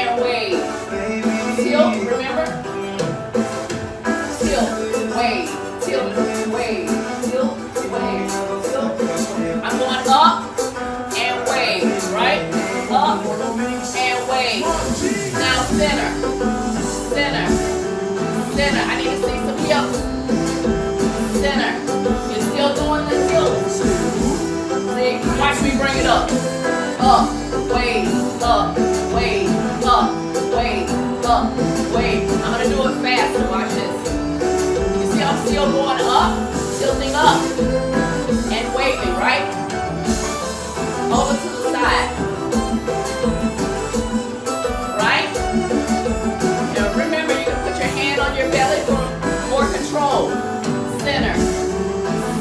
and wave. Tilt, remember? Tilt, wave, tilt, wave, tilt, wave, tilt. I'm going up and wave, right? Up and wave. Now center, center, center. I need to see some hips. Center. You're still doing the tilt. See, watch me bring it up. Up, wave, up, wave, up, wave, up, wave. I'm gonna do it faster. Watch this. You see I'm still going up, tilting up, and waving, right? Over to the side. Right? Now remember, you can put your hand on your belly for more control. Center,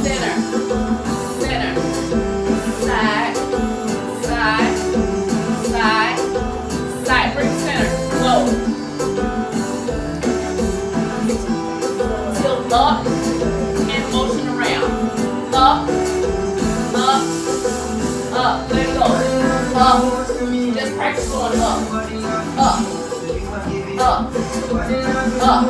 center, center, side, side, side, side. Bring center. Low. Tilt up and motion around. Up, up, up. Let go. Up. Just practice going up. Up. Up. Up.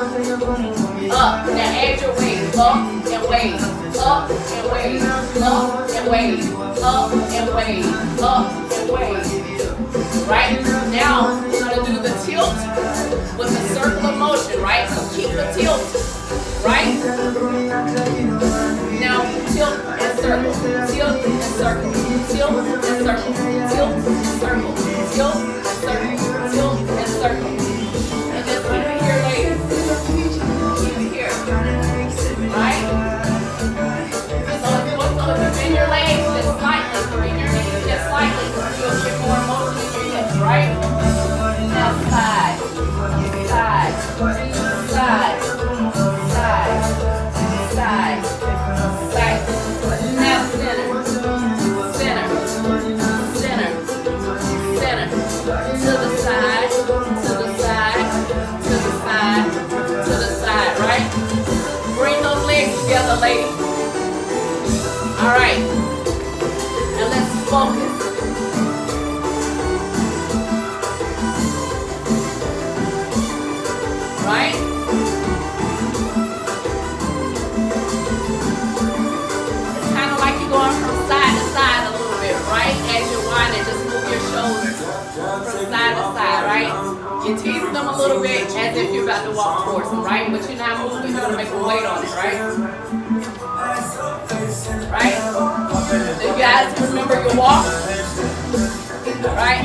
Up. Now add your weight. Up and wave. Up and wave. Up and wave. Up and wave. Up and wave. Right? Now we're going to do the tilt with the circle of motion, right? So keep the tilt. Right? Now tilt and circle. Tilt and circle. Tilt and circle. Tilt and circle. Tilt and circle. Tilt and circle. And just keep it here, ladies. Keep it here. Right? So if you bend your legs just slightly, bring your knees just slightly, you'll get more motion in your hips, right? Now side, side, side, side, side, side. Now center, center, center, center. To the side, to the side, to the side, to the side, right? Bring those legs together, ladies. All right. Now let's focus. Right? It's kind of like you're going from side to side a little bit, right? As you're winding, just move your shoulders from side to side, right? You're teasing them a little bit as if you're about to walk towards them, right? But you're not moving. You're going to make a weight on it, right? Right? So you guys remember your walk? Right?